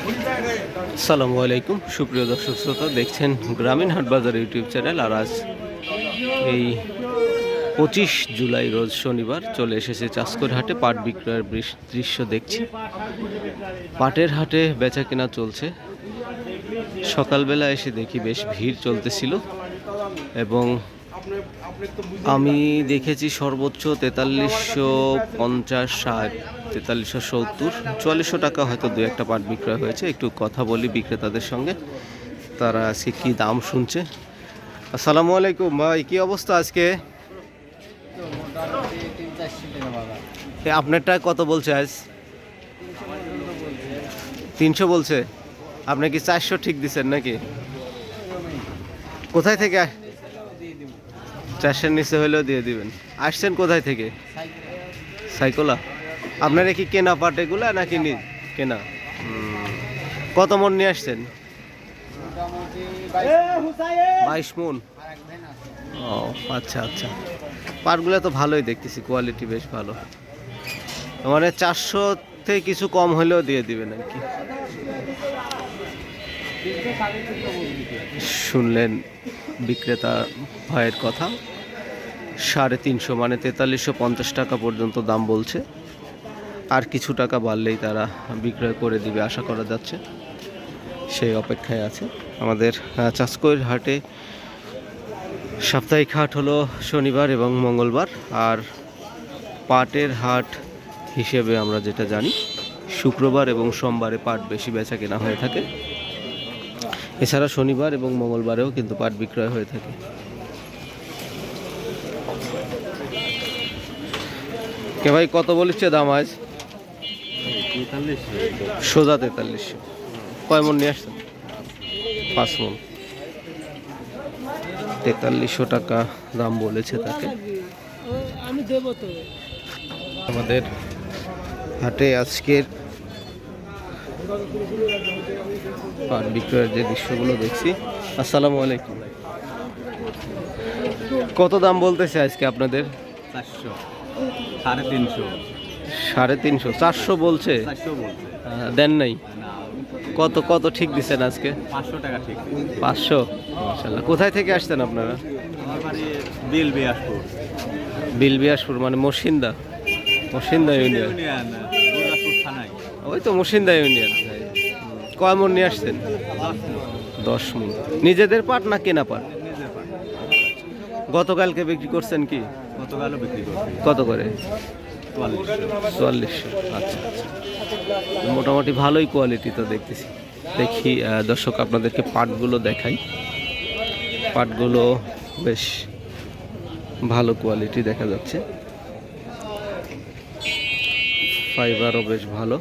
আসসালামু আলাইকুম সুপ্রিয় দর্শক শ্রোতা, দেখছেন গ্রামীণ হাট বাজার ইউটিউব চ্যানেল। আর আজ এই 25 জুলাই রোজ শনিবার চলে এসেছে চাষকর হাটে পাট বিক্রয়ের দৃশ্য দেখছি। পাটের হাটে বেচা কেনা চলছে। সকালবেলা এসে দেখি বেশ ভিড় চলতেছিল এবং আমি দেখেছি সর্বোচ্চ 4350, 60, 4370, 4400 টাকা হয়তো দু একটা পাট বিক্রয় হয়েছে। একটু কথা বলি বিক্রেতাদের সঙ্গে, তারা আজকে কি দাম শুনছে। আসসালামু আলাইকুম ভাই, কি অবস্থা আজকে? আপনারটা কত বলছে আজ? 300 বলছে। আপনি কি 400 ঠিক দিচ্ছেন নাকি? কোথায় থেকে? 400 নিচে হলেও দিয়ে দিবেন। আসছেন কোথায় থেকে? সাইকোলা। আপনারা কি কেনা পাট এগুলা নাকি কেনা? কত মন নিয়ে আসছেন? 22 মন। ও আচ্ছা আচ্ছা, পাটগুলো তো ভালোই দেখতেছি, কোয়ালিটি বেশ ভালো। মানে 400 থেকে কিছু কম হলেও দিয়ে দিবেন আর কি। শুনলেন বিক্রেতা ভাইয়ের কথা। 350 মানে 4350 টাকা পর্যন্ত দাম বলছে। আর কিছু টাকা বাড়লেই তারা বিক্রয় করে দিবে আশা করা যাচ্ছে, সেই অপেক্ষায় আছে। আমাদের চাষকর হাটে সাপ্তাহিক হাট হলো শনিবার এবং মঙ্গলবার, আর পাটের হাট হিসেবে আমরা যেটা জানি শুক্রবার এবং সোমবারে পাট বেশি বেচা কেনা হয়ে থাকে। এছাড়া শনিবার এবং মঙ্গলবারেও কিন্তু পাট বিক্রয় হয়ে থাকে। কে ভাই কত বলেছে দাম আজ? সোজা 4300। কয় মন নিয়ে আসছেন? 5 মন। 4300 টাকা দাম বলেছে তাকে। আমাদের হাটে আজকের পাট বিক্রয়ের যে দৃশ্যগুলো দেখছি। আসসালামু আলাইকুম, কত দাম বলতেছে আজকে আপনাদের? 400, 350, 350, 400 বলছে। দেন নাই? কত কত ঠিক দিচ্ছেন আজকে? 500 টাকা ঠিক। 500। মাশাআল্লাহ। কোথায় থেকে আসছেন আপনারা? আমার বাড়ি বিলবিয়াসপুর। বিলবিয়াসপুর মানে মসিন্দা ইউনিয়ন। দুর্গাপুর থানায়। ওই তো মসিন্দা ইউনিয়ন। কয় মন নিয়ে আসছেন? 10 মন। নিজেদের পাট না কেনা পাট? গতকালকে বিক্রি করছেন কি? গতকালও বিক্রি করছি। কত করে? 4400। আচ্ছা আচ্ছা, মোটামুটি ভালোই কোয়ালিটি তো দেখতেছি। দেখি দর্শক আপনাদেরকে পাটগুলো দেখাই। পাটগুলো বেশ ভালো কোয়ালিটি দেখা যাচ্ছে, ফাইবারও বেশ ভালো,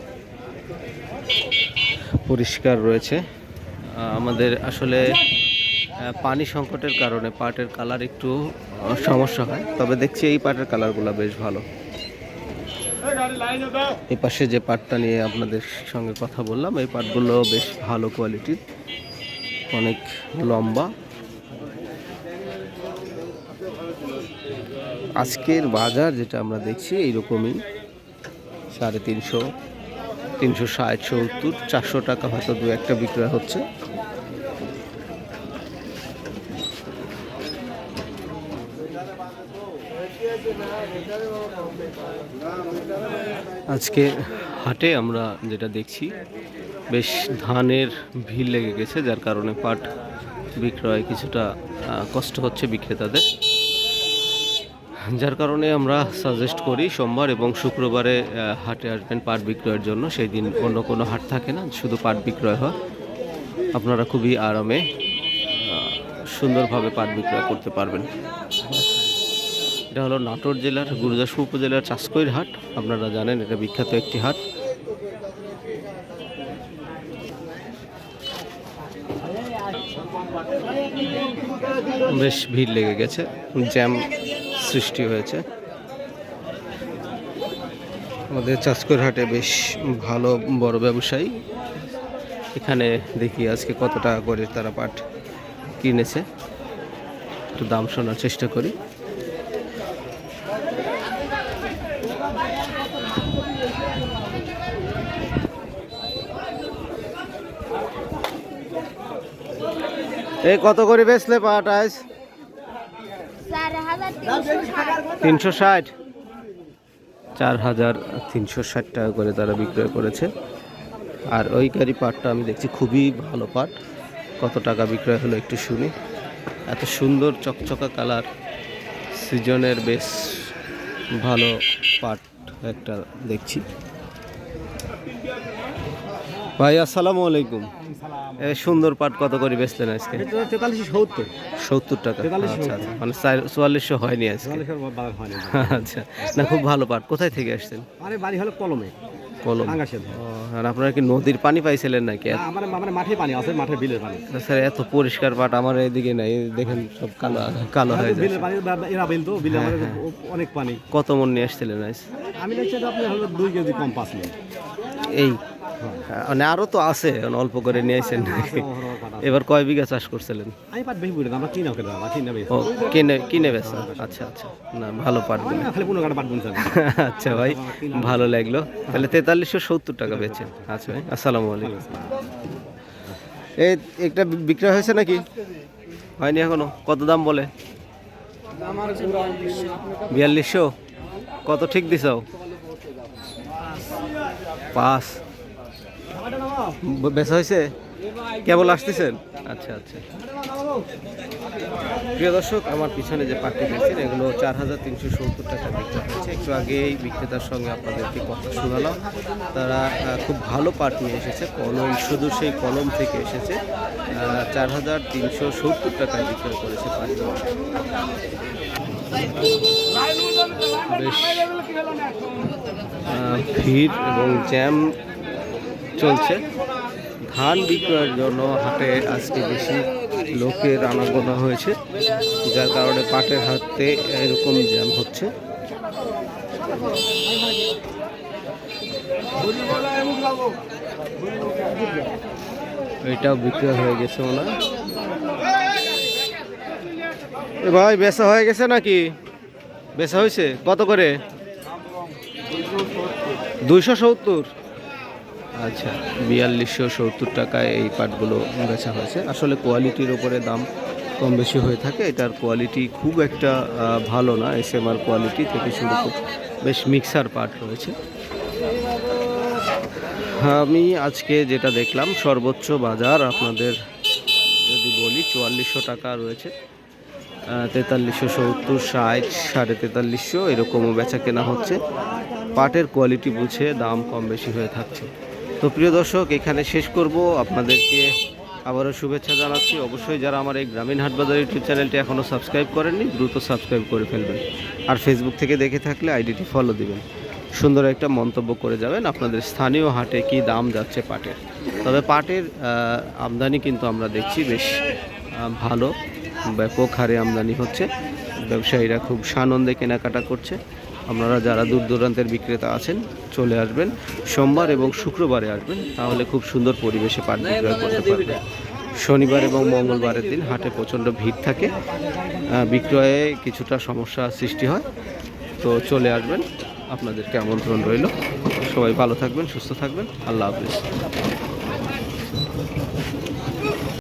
পরিষ্কার রয়েছে। আমাদের আসলে পানি সংকটের কারণে পাটের কালার একটু সমস্যা হয়, তবে দেখছি এই পাটের কালারগুলো বেশ ভালো। এই পাশে যে পাটটা নিয়ে আপনাদের সঙ্গে কথা বললাম, এই পাটগুলো বেশ ভালো কোয়ালিটির, অনেক লম্বা। আজকের বাজার যেটা আমরা দেখছি এইরকমই, 350, 360, 70, 400 টাকা হয়তো দু একটা বিক্রয় হচ্ছে। আজকে হাটে আমরা যেটা দেখছি বেশ ধানের ভিড় লেগে গেছে, যার কারণে পাট বিক্রয় কিছুটা কষ্ট হচ্ছে বিক্রেতাদের। যার কারণে আমরা সাজেস্ট করি সোমবার এবং শুক্রবারে হাটে আসবেন পাট বিক্রয়ের জন্য। সেই দিন অন্য কোনো হাট থাকে না, শুধু পাট বিক্রয় হয়। আপনারা খুবই আরামে সুন্দরভাবে পাট বিক্রয় করতে পারবেন। এটা হলো নাটোর জেলার গুরুদাসপুর উপজেলার চাষকৈর হাট। আপনারা জানেন এটা বিখ্যাত একটি হাট। বেশ ভিড় লেগে গেছে, জ্যাম সৃষ্টি হয়েছে। আমাদের চাষকৈর হাটে বেশ ভালো বড় ব্যবসায়ী। এখানে দেখি আজকে কত টাকা করে তারা পাট কিনেছে, একটু দাম শোনার চেষ্টা করি। এই কত করে বেচলে পাট আজ? 360। 4360 টাকা করে তারা বিক্রয় করেছে। আর ওই গাড়ি পাটটা আমি দেখছি খুবই ভালো পাট। কত টাকা বিক্রয় হলো একটু শুনি। এত সুন্দর চকচকা কালার, সিজনের বেশ ভালো পাট একটা দেখছি। ভাই আসসালামু আলাইকুম। এই সুন্দর পাট কত করে বেচলেন আজকে? 70 টাকা। আচ্ছা আচ্ছা, মানে 4400 হয়নি আজকে। আচ্ছা, না খুব ভালো পাট। কোথায় থেকে আসছেন? আরে বাড়ি হলো কলমে। কলম। আঙ্গাসের। আর আপনারা কি নদীর পানি পাইছিলেন নাকি? আমার মাঠে পানি আছে, মাঠে বিলের পানি। স্যার এত পরিষ্কার পাট আমার এদিকে নাই, দেখেন সব কালো কালো হয়ে যায়। বিলের পানি এরা বিল তো বিলে আমাদের অনেক পানি। কত মন নিয়ে আসছিলেন আজ? আমি দেখছি আপনি হলো 2 কেজি কম 5 মিনিট। এই মানে আরো তো আছে, অল্প করে নিয়ে আসেন। এবার কয় বিঘা চাষ করছিলেন? আমি পাট বেশি বুঝি না, আমরা কিনা ওকে দাও, কিনা বেশি। ও কিনে বেচা। আচ্ছা আচ্ছা, না ভালো পাট। খালি 15 কাটা পাট বুনছি। আচ্ছা ভাই, ভালো লাগলো। তাহলে 4370 টাকা বেচেন। আচ্ছা ভাই, আসসালামু আলাইকুম। এই একটা বিক্রয় হয়েছে নাকি? হয়নি এখনো? কত দাম বলে? 4200। কত ঠিক দিছাও? 5। বেচা হয়েছে? কেবল আসতেছেন? আচ্ছা আচ্ছা। প্রিয় দর্শক, আমার পিছনে যে পাটটি দেখছেন এগুলো 4370 টাকা বিক্রি হচ্ছে। একটু আগেই বিক্রেতার সঙ্গে আপনাদেরকে কথা শোনালাম। তারা খুব ভালো পাট নিয়ে এসেছে, কলম, শুধু সেই কলম থেকে এসেছে। 4370 টাকায় বিক্রয় করেছে পাটটি। বেশ ভিড় এবং জ্যাম চলছে। ধান বিক্রয়ের জন্য হাটে আজকে বেশি লোকের আনাগোনা হয়েছে, যার কারণে পাটের হাতে এরকম জ্যাম হচ্ছে। এটাও বিক্রয় হয়ে গেছে ওনা। ভাই বেচা হয়ে গেছে নাকি? বেচা হয়েছে? কত করে? 270। আচ্ছা, 4270 টাকায় এই পাটগুলো বেচা হয়েছে। আসলে কোয়ালিটির উপরে দাম কম বেশি হয়ে থাকে। এটার কোয়ালিটি খুব একটা ভালো না, SMR কোয়ালিটি থেকে শুরু করে বেশ মিক্সার পাট রয়েছে। আমি আজকে যেটা দেখলাম সর্বোচ্চ বাজার আপনাদের যদি বলি 4400 টাকা রয়েছে। 4370, 60, 4350 এরকমও বেচা কেনা হচ্ছে। পাটের কোয়ালিটি বুঝে দাম কম বেশি হয়ে থাকছে। তো প্রিয় দর্শক, এখানে শেষ করব। আপনাদেরকে আবারও শুভেচ্ছা জানাচ্ছি। অবশ্যই যারা আমার এই গ্রামীণ হাটবাজার ইউটিউব চ্যানেলটি এখনও সাবস্ক্রাইব করেননি, দ্রুত সাবস্ক্রাইব করে ফেলবেন। আর ফেসবুক থেকে দেখে থাকলে আইডিটি ফলো দিবেন। সুন্দর একটা মন্তব্য করে যাবেন আপনাদের স্থানীয় হাটে কি দাম যাচ্ছে পাটের। তবে পাটের আমদানি কিন্তু আমরা দেখছি বেশ ভালো, ব্যাপক হারে আমদানি হচ্ছে। ব্যবসায়ীরা খুব সানন্দে কেনাকাটা করছে। আপনারা যারা দূর দূরান্তের বিক্রেতা আছেন চলে আসবেন, সোমবার এবং শুক্রবারে আসবেন, তাহলে খুব সুন্দর পরিবেশে পাট বিক্রয় করতে পারবেন। শনিবার এবং মঙ্গলবারের দিন হাটে প্রচণ্ড ভিড় থাকে, বিক্রয়ে কিছুটা সমস্যা সৃষ্টি হয়। তো চলে আসবেন, আপনাদেরকে আমন্ত্রণ রইল। সবাই ভালো থাকবেন, সুস্থ থাকবেন। আল্লাহ হাফিজ।